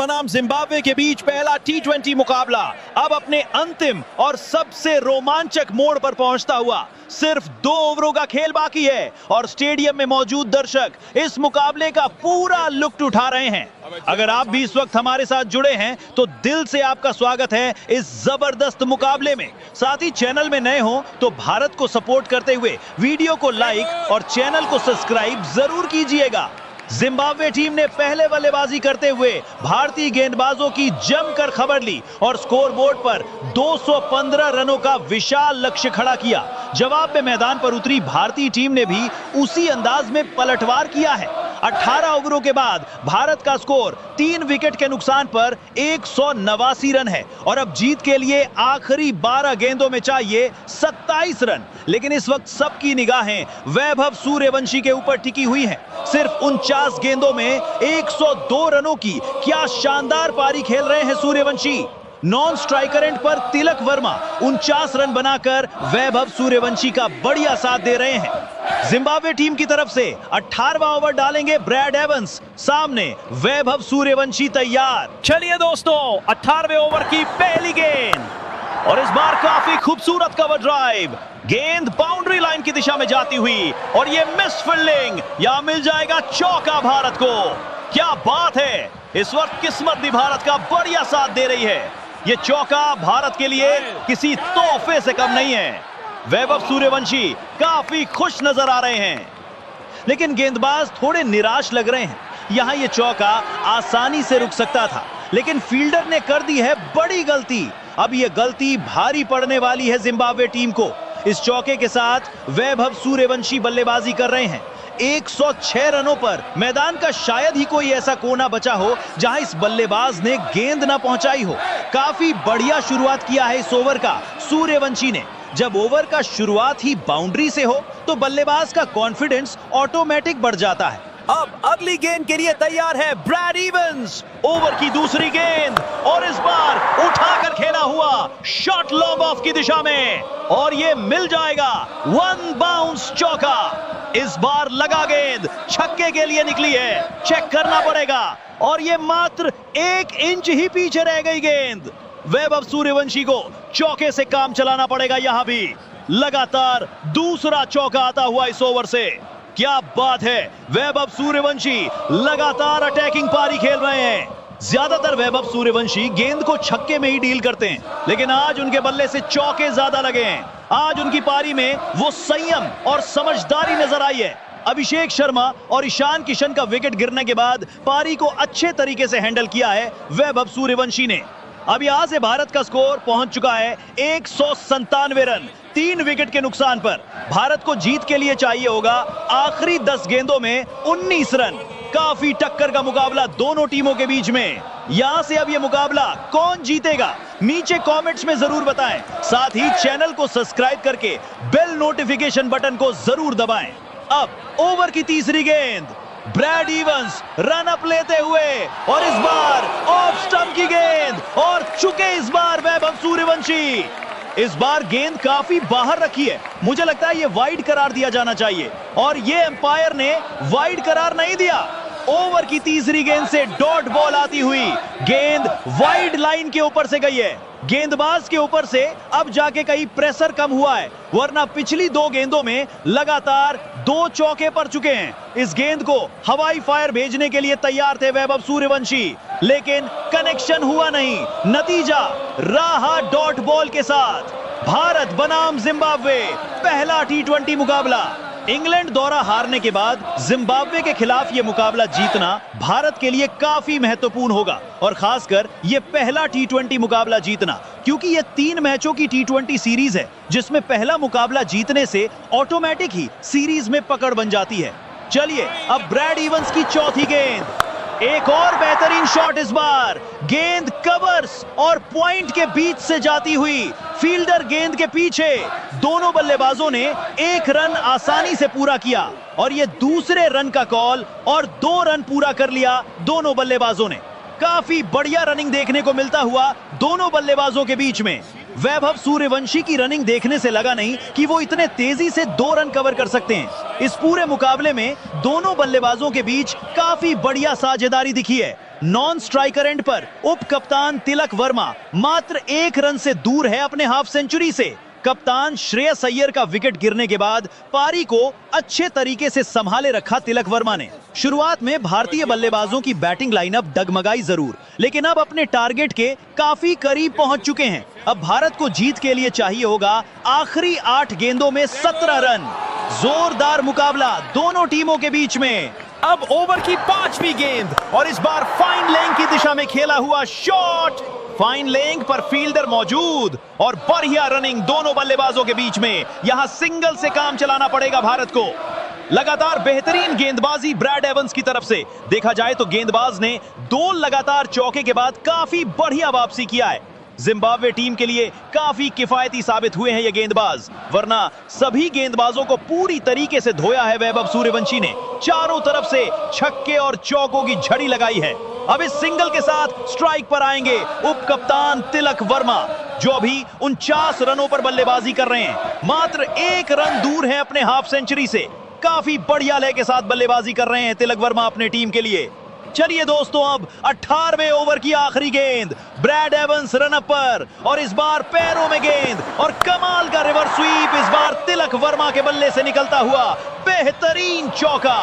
बनाम जिम्बाब्वे के बीच पहला टी20 मुकाबला अब अपने अंतिम और सबसे रोमांचक मोड़ पर पहुंचता हुआ। सिर्फ 2 ओवरों का खेल बाकी है और स्टेडियम में मौजूद दर्शक इस मुकाबले का पूरा लुत्फ उठा रहे हैं। अगर आप भी इस वक्त हमारे साथ जुड़े हैं तो दिल से आपका स्वागत है इस जबरदस्त मुकाबले में। साथ ही चैनल में नए हो तो भारत को सपोर्ट करते हुए वीडियो को लाइक और चैनल को सब्सक्राइब जरूर कीजिएगा। जिम्बाब्वे टीम ने पहले बल्लेबाजी करते हुए भारतीय गेंदबाजों की जमकर खबर ली और स्कोरबोर्ड पर 215 रनों का विशाल लक्ष्य खड़ा किया। जवाब में मैदान पर उतरी भारतीय टीम ने भी उसी अंदाज में पलटवार किया है। 18 ओवरों के बाद भारत का स्कोर 3 विकेट के नुकसान पर 189 रन है और अब जीत के लिए आखिरी 12 गेंदों में चाहिए 27 रन। लेकिन इस वक्त सबकी निगाहें वैभव सूर्यवंशी के ऊपर टिकी हुई हैं। सिर्फ 49 गेंदों में 102 रनों की क्या शानदार पारी खेल रहे हैं सूर्यवंशी। नॉन स्ट्राइकर एंड पर तिलक वर्मा 49 रन बनाकर वैभव सूर्यवंशी का बढ़िया साथ दे रहे हैं। जिम्बाब्वे टीम की तरफ से 18वां ओवर डालेंगे ब्रैड एवंस, सामने वैभव सूर्यवंशी तैयार। चलिए दोस्तों, 18वें ओवर की पहली गेंद और इस बार काफी खूबसूरत कवर ड्राइव। गेंद बाउंड्री लाइन की दिशा में जाती हुई और ये मिस फील्डिंग, या मिल जाएगा चौका भारत को। क्या बात है, इस वक्त किस्मत भी भारत का बढ़िया साथ दे रही है। ये चौका भारत के लिए किसी तोहफे से कम नहीं है। वैभव सूर्यवंशी काफी खुश नजर आ रहे हैं, लेकिन गेंदबाज थोड़े निराश लग रहे हैं। यहां ये चौका आसानी से रुक सकता था, लेकिन फील्डर ने कर दी है बड़ी गलती। अब ये गलती भारी पड़ने वाली है जिम्बाब्वे टीम को। इस चौके के साथ वैभव सूर्यवंशी बल्लेबाजी कर रहे हैं। 106 रनों पर मैदान का शायद ही कोई ऐसा कोना बचा हो जहां इस बल्लेबाज ने गेंद ना पहुंचाई हो। काफी बढ़िया शुरुआत किया है इस ओवर का सूर्यवंशी ने। जब ओवर का शुरुआत ही बाउंड्री से हो तो बल्लेबाज का कॉन्फिडेंस ऑटोमेटिक बढ़ जाता है। अब अगली गेंद के लिए तैयार है ब्रैड इवंस। ओवर की दूसरी गेंद और इस बार उठाकर खेला हुआ शॉट लॉन्ग ऑफ की दिशा में और ये मिल जाएगा। 1 बाउंस चौका। इस बार लगा गेंद छक्के के लिए निकली है, चेक करना पड़ेगा और ये मात्र 1 इंच ही पीछे रह गई गेंद। वैभव सूर्यवंशी को चौके से काम चलाना पड़ेगा। यहां भी लगातार दूसरा चौका आता हुआ इस ओवर से। क्या बात है, वैभव सूर्यवंशी लगातार अटैकिंग पारी खेल रहे हैं। ज्यादातर वैभव सूर्यवंशी गेंद को छक्के में ही डील करते हैं, लेकिन आज उनके बल्ले से चौके ज्यादा लगे हैं। आज उनकी पारी में वो संयम और समझदारी नजर आई है। अभिषेक शर्मा और ईशान किशन का विकेट गिरने के बाद पारी को अच्छे तरीके से हैंडल किया है वैभव सूर्यवंशी ने। अब यहां से भारत का स्कोर पहुंच चुका है 197 रन 3 विकेट के नुकसान पर। भारत को जीत के लिए चाहिए होगा आखिरी 10 गेंदों में 19 रन। काफी टक्कर का मुकाबला दोनों टीमों के बीच में। यहां से अब यह मुकाबला कौन जीतेगा नीचे कमेंट्स में जरूर बताएं। साथ ही चैनल को सब्सक्राइब करके बेल नोटिफिकेशन बटन को जरूर दबाएं। अब ओवर की तीसरी गेंद, ब्रैड इवंस रन अप लेते हुए और इस बार ऑफ स्टंप की गेंद और चुके इस बार वैभव सूर्यवंशी। इस बार गेंद काफी बाहर रखी है, मुझे लगता है ये वाइड करार दिया जाना चाहिए और ये एम्पायर ने वाइड करार नहीं दिया। ओवर की तीसरी गेंद से डॉट बॉल आती हुई गेंद वाइड लाइन के ऊपर से गई है। गेंदबाज के ऊपर से अब जाके कहीं प्रेशर कम हुआ है, वरना पिछली 2 गेंदों में लगातार 2 चौके पड़ चुके हैं। इस गेंद को हवाई फायर भेजने के लिए तैयार थे वैभव सूर्यवंशी, लेकिन कनेक्शन हुआ नहीं। नतीजा रहा डॉट बॉल के साथ। भारत बनाम जिम्बाब्वे पहला टी20 मुकाबला। इंग्लैंड दौरा हारने के बाद जिम्बाब्वे के खिलाफ यह मुकाबला जीतना भारत के लिए काफी महत्वपूर्ण होगा और खासकर यह पहला टी20 मुकाबला जीतना, क्योंकि यह 3 मैचों की टी20 सीरीज है जिसमें पहला मुकाबला जीतने से ऑटोमेटिक ही सीरीज में पकड़ बन जाती है। चलिए अब ब्रैड इवंस की चौथी गेंद, एक और बेहतरीन शॉट। इस बार गेंद कवर्स और पॉइंट के बीच से जाती हुई फील्डर गेंद के पीछे। दोनों बल्लेबाजों ने 1 रन आसानी से पूरा किया और यह दूसरे रन का कॉल और 2 रन पूरा कर लिया दोनों बल्लेबाजों ने। काफी बढ़िया रनिंग देखने को मिलता हुआ दोनों बल्लेबाजों के बीच में। वैभव सूर्यवंशी की रनिंग देखने से लगा नहीं कि वो इतने तेजी से 2 रन कवर कर सकते हैं। इस पूरे मुकाबले में दोनों बल्लेबाजों के बीच काफी बढ़िया साझेदारी दिखी है। नॉन स्ट्राइकर एंड पर उप कप्तान तिलक वर्मा मात्र 1 रन से दूर है अपने हाफ सेंचुरी से। कप्तान श्रेयस अय्यर का विकेट गिरने के बाद पारी को अच्छे तरीके से संभाले रखा तिलक वर्मा ने। शुरुआत में भारतीय बल्लेबाजों की बैटिंग लाइनअप डगमगाई जरूर, लेकिन अब अपने टारगेट के काफी करीब पहुंच चुके हैं। अब भारत को जीत के लिए चाहिए होगा आखिरी 8 गेंदों में 17 रन। जोरदार मुकाबला दोनों टीमों के बीच में। अब ओवर की 5वीं गेंद और इस बार फाइन लेंथ की दिशा में खेला हुआ शॉट। फाइन लेंथ पर फील्डर मौजूद और बढ़िया रनिंग दोनों बल्लेबाजों के बीच में। यहां सिंगल से काम चलाना पड़ेगा भारत को। लगातार बेहतरीन गेंदबाजी ब्रैड एवंस की तरफ से। देखा जाए तो गेंदबाज ने 2 लगातार चौके के बाद काफी बढ़िया वापसी किया है। जिम्बाब्वे टीम के लिए काफी किफायती साबित हुए हैं ये गेंदबाज, वरना सभी गेंदबाजों को पूरी तरीके से धोया है वैभव सूर्यवंशी ने। चारों तरफ से छक्के और चौकों की झड़ी लगाई है। अब इस सिंगल के साथ स्ट्राइक पर आएंगे उप कप्तान तिलक वर्मा, जो अभी 49 रनों पर बल्लेबाजी कर रहे हैं। मात्र 1 रन दूर है अपने हाफ सेंचुरी से। काफी बढ़िया लय के साथ बल्लेबाजी कर रहे हैं तिलक वर्मा अपने टीम के लिए। चलिए दोस्तों, अब 18वें ओवर की आखिरी गेंद। ब्रैड एवंस रनअप पर और इस बार पैरों में गेंद और कमाल का रिवर्स स्वीप। इस बार तिलक वर्मा के बल्ले से निकलता हुआ बेहतरीन चौका।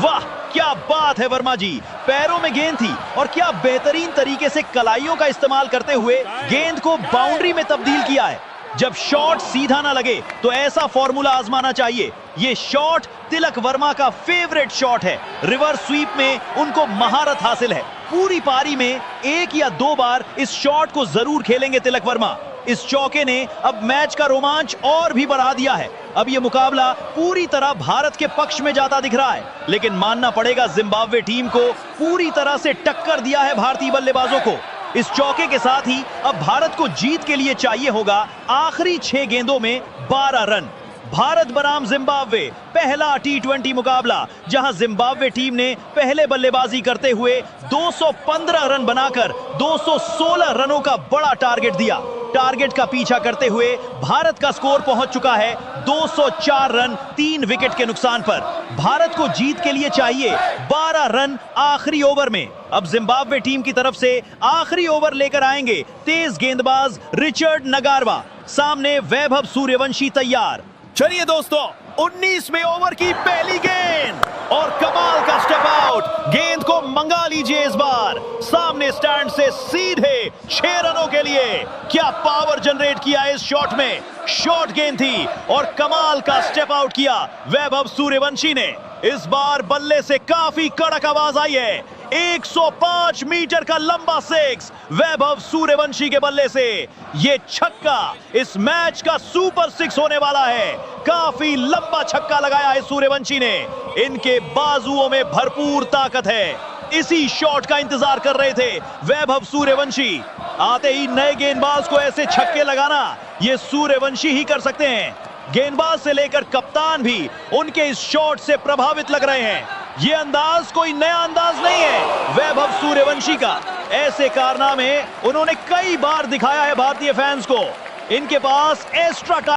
वाह क्या बात है वर्मा जी, पैरों में गेंद थी और क्या बेहतरीन तरीके से कलाइयों का इस्तेमाल करते हुए गेंद को बाउंड्री में तब्दील किया है। जब शॉट सीधा ना लगे तो ऐसा फॉर्मूला आजमाना चाहिए। ये शॉट तिलक वर्मा का फेवरेट शॉट है। रिवर्स स्वीप में उनको महारत हासिल है। पूरी पारी में 1 या 2 बार इस शॉट को जरूर खेलेंगे तिलक वर्मा। इस चौके ने अब मैच का रोमांच और भी बढ़ा दिया है। अब ये मुकाबला पूरी तरह भारत के पक्ष में जाता दिख रहा है, लेकिन मानना पड़ेगा जिम्बाब्वे टीम को पूरी तरह से टक्कर दिया है भारतीय बल्लेबाजों को। इस चौके के साथ ही अब भारत को जीत के लिए चाहिए होगा आखिरी 6 गेंदों में 12 रन। भारत बनाम जिम्बाब्वे पहला T20 मुकाबला, जहां जिम्बाब्वे टीम ने पहले बल्लेबाजी करते हुए 215 रन बनाकर 216 रनों का बड़ा टारगेट दिया। टारगेट का पीछा करते हुए भारत का स्कोर पहुंच चुका है 204 रन 3 विकेट के नुकसान पर। भारत को जीत के लिए चाहिए 12 रन आखिरी ओवर में। अब जिम्बाब्वे टीम की तरफ से आखिरी ओवर लेकर आएंगे तेज गेंदबाज रिचर्ड नगारवा। सामने वैभव सूर्यवंशी तैयार। चलिए दोस्तों, 19वें ओवर की पहली गेंद और कमाल का स्टेप आउट। गेंद को मंगा लीजिए इस बार। सामने स्टैंड से सीधे 6 रनों के लिए। क्या पावर जनरेट किया इस शॉट में। शॉर्ट गेंद थी और कमाल का स्टेप आउट किया वैभव सूर्यवंशी ने। इस बार बल्ले से काफी कड़क आवाज आई है। 105 मीटर का लंबा 6 वैभव सूर्यवंशी के बल्ले से। ये छक्का इस मैच का सुपर 6 होने वाला है। काफी लंबा छक्का लगाया है सूर्यवंशी ने। इनके बाजुओं में भरपूर ताकत है। इसी शॉट का इंतजार कर रहे थे वैभव सूर्यवंशी। आते ही नए गेंदबाज को ऐसे छक्के लगाना ये सूर्यवंशी ही कर सकते हैं। गेंदबाज से लेकर कप्तान भी उनके इस शॉट से प्रभावित लग रहे हैं। ये अंदाज कोई नया अंदाज नहीं है वैभव सूर्यवंशी का। ऐसे कारनामे उन्होंने कई बार दिखाया है भारतीय फैंस को। इनके पास एक्स्ट्रा